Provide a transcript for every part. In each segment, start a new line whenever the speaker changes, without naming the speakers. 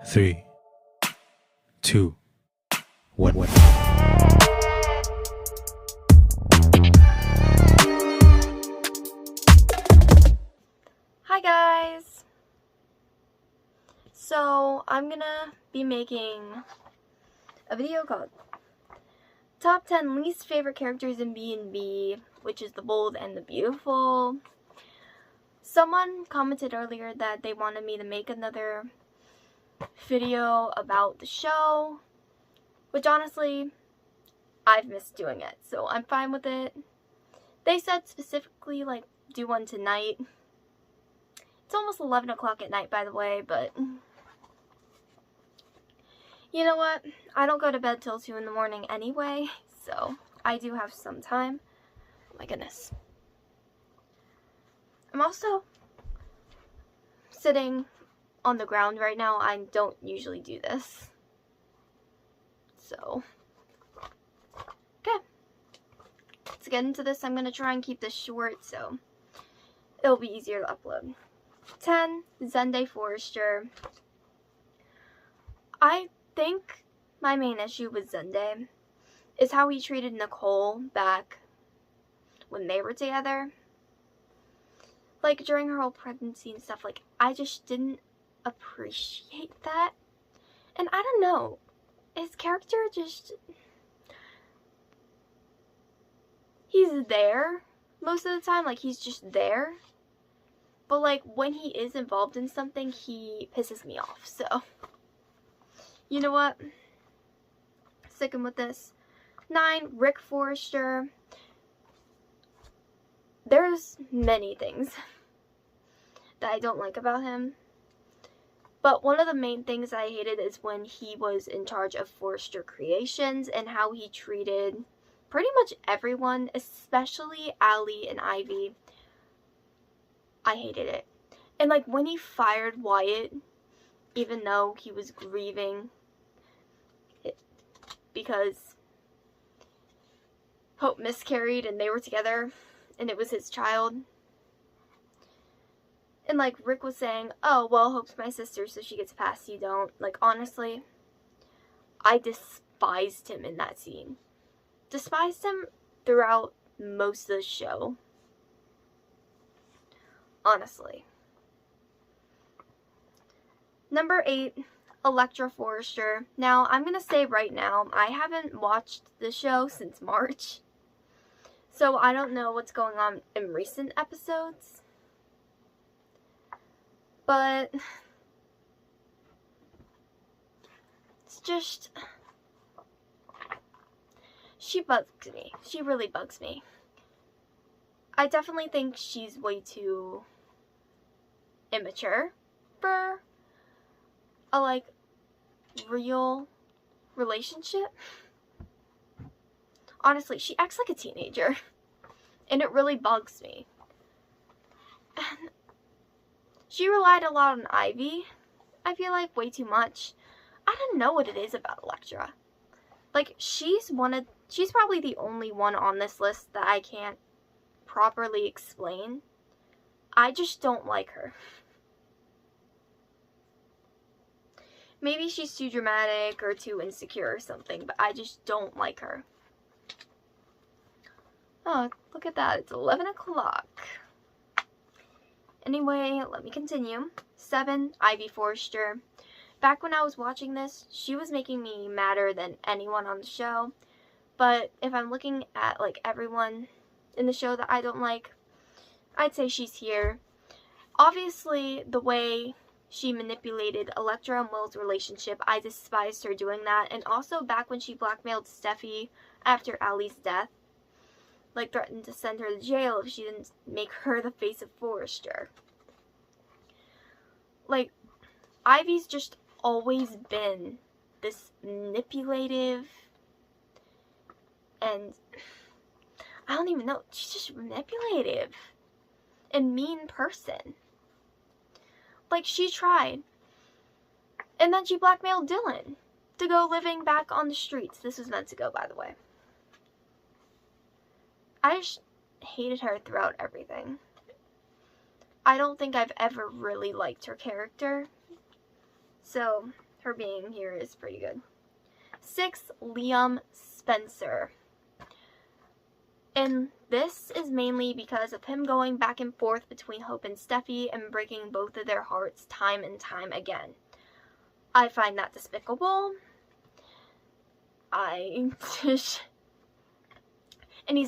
3, 2, 1.
Hi guys! So I'm gonna be making a video called Top 10 Least Favorite Characters in B&B, which is the Bold and the Beautiful. Someone commented earlier that they wanted me to make another video about the show, which honestly, I've missed doing it, so I'm fine with it. They said specifically, like, do one tonight. It's almost 11 o'clock at night, by the way, but you know what? I don't go to bed till 2 in the morning anyway, so I do have some time. Oh my goodness. I'm also sitting on the ground right now. I don't usually do this. So, okay. Let's get into this. I'm going to try and keep this short so it'll be easier to upload. 10, Zende Forrester. I think my main issue with Zende is how he treated Nicole back when they were together. Like, during her whole pregnancy and stuff, like, I just didn't appreciate that. And I don't know, his character just, he's there most of the time, like, he's just there. But, like, when he is involved in something, he pisses me off, so. You know what? Sticking with this. 9, Rick Forrester. There's many things that I don't like about him. But one of the main things I hated is when he was in charge of Forrester Creations and how he treated pretty much everyone, especially Allie and Ivy. I hated it. And like when he fired Wyatt, even though he was grieving because Hope miscarried and they were together and it was his child. And like Rick was saying, oh, well, Hope's my sister, so she gets a pass, you don't. Like, honestly, I despised him in that scene. Despised him throughout most of the show. Honestly. Number 8, Elektra Forrester. Now, I'm going to say right now, I haven't watched the show since March. So I don't know what's going on in recent episodes. But it's just, she bugs me. She really bugs me. I definitely think she's way too immature for a, like, real relationship. Honestly, she acts like a teenager. And it really bugs me. And she relied a lot on Ivy. I feel like way too much. I don't know what it is about Elektra. Like, she's probably the only one on this list that I can't properly explain. I just don't like her. Maybe she's too dramatic or too insecure or something, but I just don't like her. Oh, look at that. It's 11 o'clock. Anyway, let me continue. 7, Ivy Forrester. Back when I was watching this, she was making me madder than anyone on the show. But if I'm looking at, like, everyone in the show that I don't like, I'd say she's here. Obviously, the way she manipulated Elektra and Will's relationship, I despised her doing that. And also back when she blackmailed Steffi after Allie's death. Like, threatened to send her to jail if she didn't make her the face of Forrester. Like, Ivy's just always been this manipulative and I don't even know, she's just manipulative and mean person. Like, she tried. And then she blackmailed Dylan to go living back on the streets. This was meant to go, by the way. I just hated her throughout everything. I don't think I've ever really liked her character. So, her being here is pretty good. 6, Liam Spencer. And this is mainly because of him going back and forth between Hope and Steffi and breaking both of their hearts time and time again. I find that despicable. And he's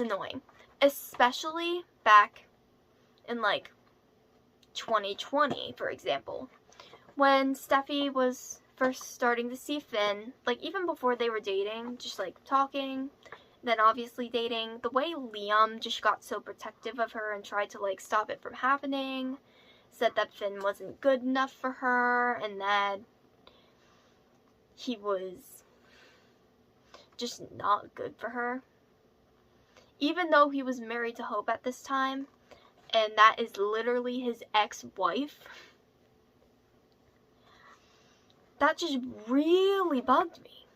annoying. Especially back in, like, 2020, for example. When Steffi was first starting to see Finn, like, even before they were dating, just, like, talking, then obviously dating, the way Liam just got so protective of her and tried to, like, stop it from happening, said that Finn wasn't good enough for her, and that he was just not good for her. Even though he was married to Hope at this time, and that is literally his ex-wife, that just really bugged me.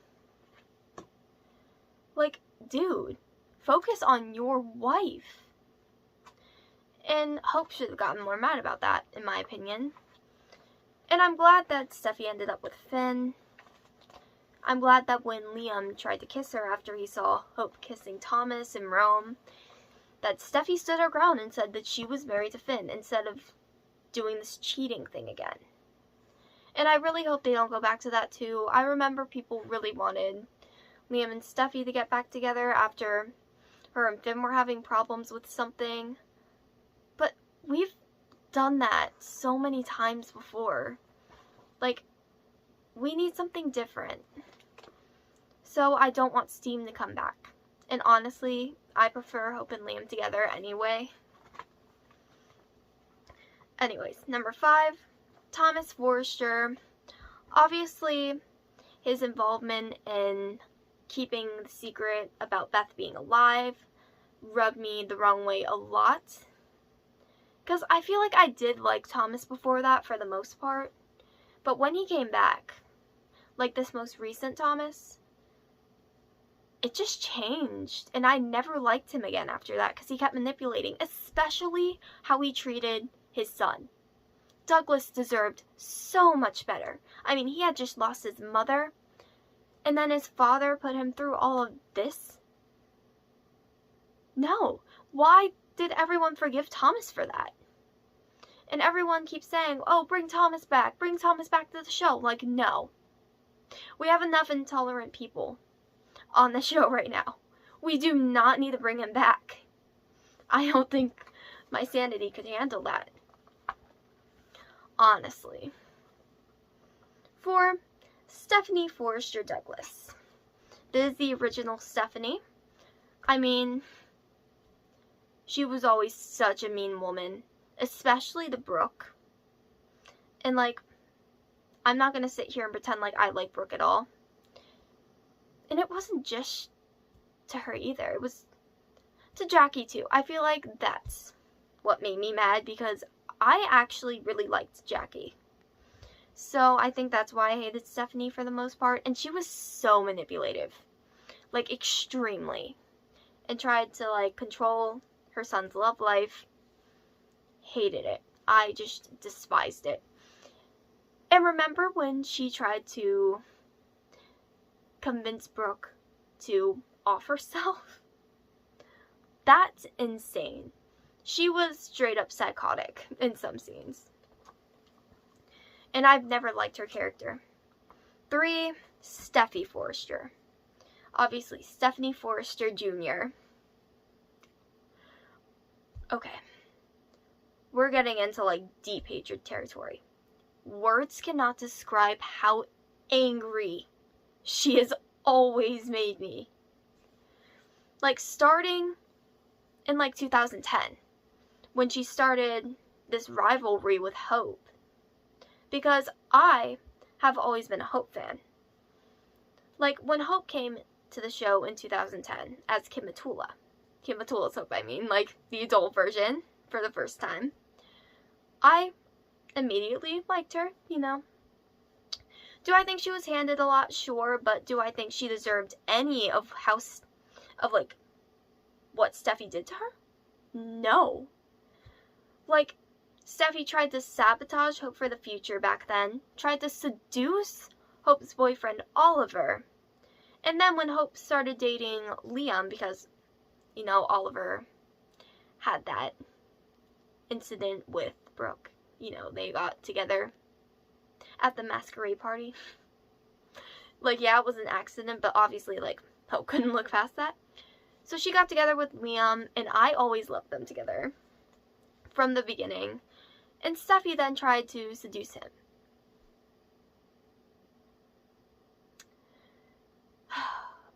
Like, dude, focus on your wife. And Hope should have gotten more mad about that, in my opinion. And I'm glad that Steffi ended up with Finn. I'm glad that when Liam tried to kiss her after he saw Hope kissing Thomas in Rome, that Steffi stood her ground and said that she was married to Finn instead of doing this cheating thing again. And I really hope they don't go back to that too. I remember people really wanted Liam and Steffi to get back together after her and Finn were having problems with something. But we've done that so many times before. Like, we need something different. So I don't want Steam to come back. And honestly, I prefer Hope and Liam together anyway. Anyways, number 5, Thomas Forrester. Obviously, his involvement in keeping the secret about Beth being alive rubbed me the wrong way a lot. Because I feel like I did like Thomas before that for the most part. But when he came back, like this most recent Thomas, it just changed. And I never liked him again after that because he kept manipulating, especially how he treated his son. Douglas deserved so much better. I mean, he had just lost his mother, and then his father put him through all of this. No. Why did everyone forgive Thomas for that? And everyone keeps saying, oh, bring Thomas back to the show. Like, no. We have enough intolerant people on the show right now. We do not need to bring him back. I don't think my sanity could handle that. Honestly. 4, Stephanie Forrester Douglas. This is the original Stephanie. I mean, she was always such a mean woman, especially to Brooke. And, like, I'm not going to sit here and pretend like I like Brooke at all. And it wasn't just to her either. It was to Jackie too. I feel like that's what made me mad because I actually really liked Jackie. So I think that's why I hated Stephanie for the most part. And she was so manipulative. Like, extremely. And tried to, like, control her son's love life. Hated it. I just despised it. And remember when she tried to convince Brooke to off herself? That's insane. She was straight up psychotic in some scenes. And I've never liked her character. 3, Steffi Forrester. Obviously, Stephanie Forrester Jr. Okay. We're getting into, like, deep hatred territory. Words cannot describe how angry she has always made me. Like, starting in, like, 2010, when she started this rivalry with Hope. Because I have always been a Hope fan. Like, when Hope came to the show in 2010 as Kim Matula. Kim Matula's Hope, I mean, like, the adult version for the first time. I immediately liked her, you know. Do I think she was handed a lot? Sure, but do I think she deserved any of like, what Steffi did to her? No. Like, Steffi tried to sabotage Hope for the Future back then, tried to seduce Hope's boyfriend Oliver. And then when Hope started dating Liam, because, Oliver had that incident with Brooke. They got together at the masquerade party. It was an accident, but obviously, Hope couldn't look past that. So she got together with Liam, and I always loved them together from the beginning. And Steffi then tried to seduce him.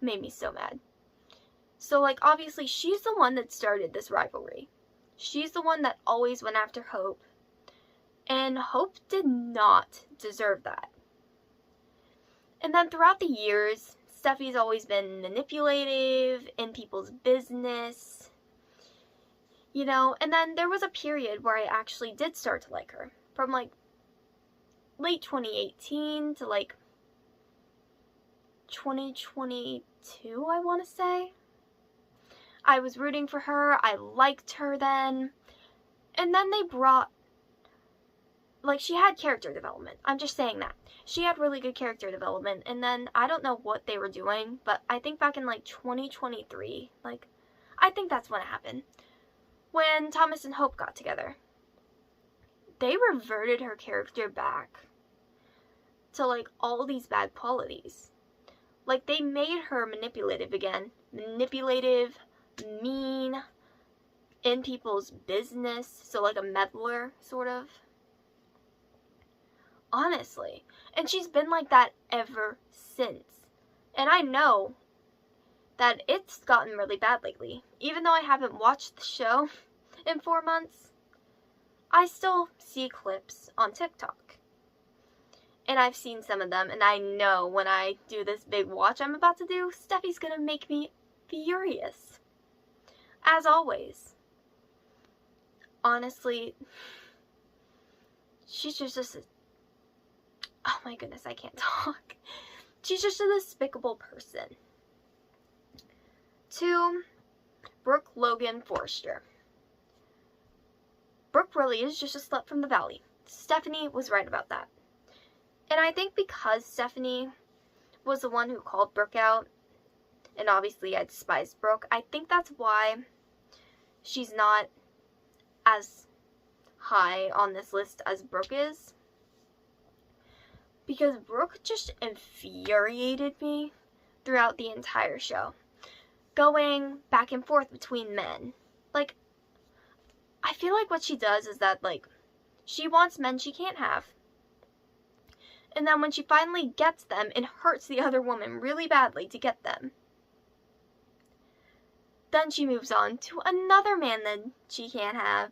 Made me so mad. So, obviously, she's the one that started this rivalry. She's the one that always went after Hope. And Hope did not deserve that. And then throughout the years, Steffi's always been manipulative in people's business. And then there was a period where I actually did start to like her. From, late 2018 to, 2022, I want to say. I was rooting for her. I liked her then. And then they brought, she had character development. I'm just saying that. She had really good character development. And then, I don't know what they were doing, but I think back in, 2023, I think that's when it happened. When Thomas and Hope got together. They reverted her character back to, all these bad qualities. They made her manipulative again. Manipulative, mean, in people's business. So, a meddler, sort of. Honestly. And she's been like that ever since. And I know that it's gotten really bad lately. Even though I haven't watched the show in 4 months, I still see clips on TikTok. And I've seen some of them, and I know when I do this big watch I'm about to do, Steffi's gonna make me furious. As always. Honestly, she's just a... Oh my goodness, I can't talk. She's just a despicable person. 2, Brooke Logan Forrester. Brooke really is just a slut from the valley. Stephanie was right about that. And I think because Stephanie was the one who called Brooke out, and obviously I despised Brooke, I think that's why she's not as high on this list as Brooke is. Because Brooke just infuriated me throughout the entire show. Going back and forth between men. I feel like what she does is that, she wants men she can't have. And then when she finally gets them, it hurts the other woman really badly to get them. Then she moves on to another man that she can't have.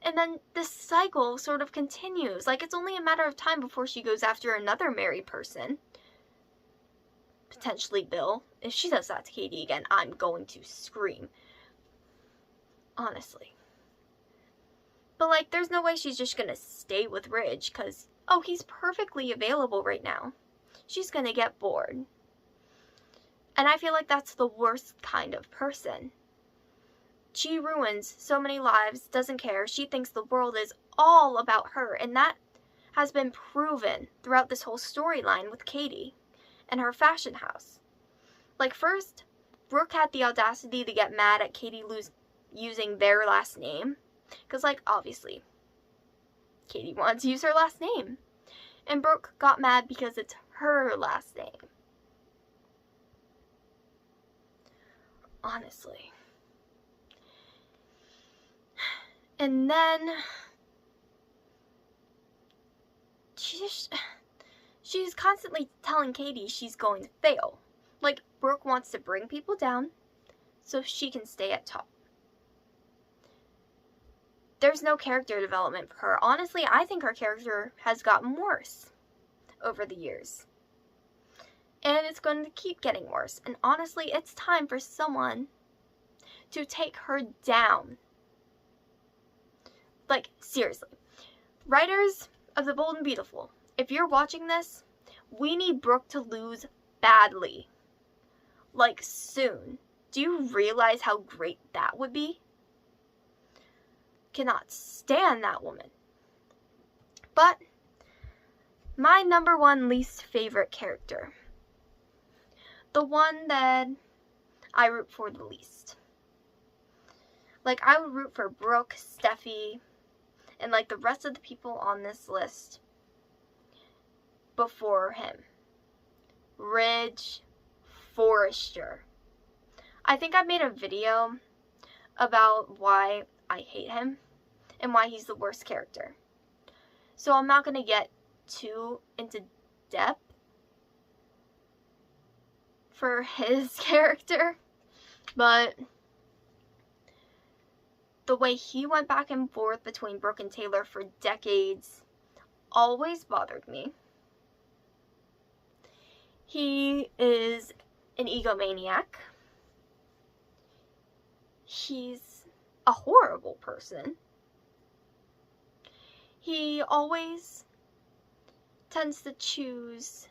And then this cycle sort of continues. It's only a matter of time before she goes after another married person. Potentially Bill. If she does that to Katie again, I'm going to scream. Honestly. But, there's no way she's just gonna stay with Ridge, because, he's perfectly available right now. She's gonna get bored. And I feel like that's the worst kind of person. She ruins so many lives, doesn't care. She thinks the world is all about her, and that has been proven throughout this whole storyline with Katie and her fashion house. First, Brooke had the audacity to get mad at Katie using their last name. Because, obviously, Katie wanted to use her last name. And Brooke got mad because it's her last name. Honestly. And then she's constantly telling Katie she's going to fail. Brooke wants to bring people down so she can stay at top. There's no character development for her. Honestly, I think her character has gotten worse over the years. And it's going to keep getting worse. And honestly, it's time for someone to take her down. Seriously. Writers of The Bold and Beautiful, if you're watching this, we need Brooke to lose badly. Soon. Do you realize how great that would be? Cannot stand that woman. But My number one least favorite character. The one that I root for the least. Like, I would root for Brooke, Steffi, and like the rest of the people on this list before him. Ridge Forrester. I think I made a video about why I hate him and why he's the worst character. So I'm not going to get too into depth for his character, but the way he went back and forth between Brooke and Taylor for decades always bothered me. He is an egomaniac. He's a horrible person. He always tends to choose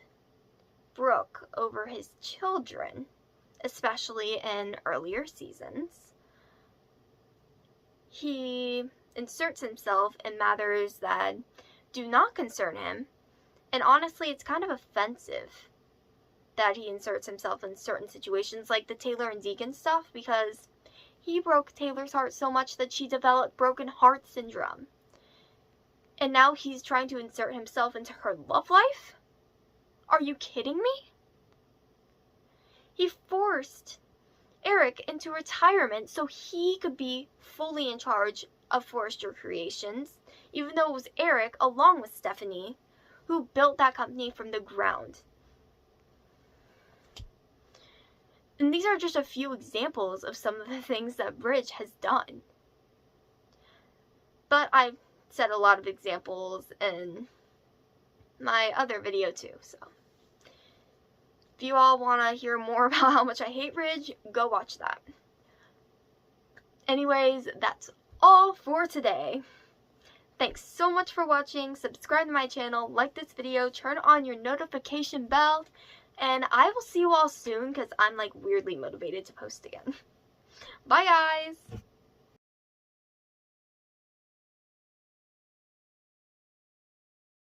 Brooke over his children, especially in earlier seasons. He inserts himself in matters that do not concern him, and honestly, it's kind of offensive that he inserts himself in certain situations, like the Taylor and Deacon stuff, because he broke Taylor's heart so much that she developed broken heart syndrome. And now he's trying to insert himself into her love life? Are you kidding me? He forced Eric into retirement so he could be fully in charge of Forrester Creations, even though it was Eric, along with Stephanie, who built that company from the ground. And these are just a few examples of some of the things that Ridge has done. But I've said a lot of examples in my other video too, so if you all want to hear more about how much I hate Ridge, go watch that. Anyways, that's all for today. Thanks so much for watching. Subscribe to my channel, like this video, turn on your notification bell, and I will see you all soon because I'm like weirdly motivated to post again. Bye guys!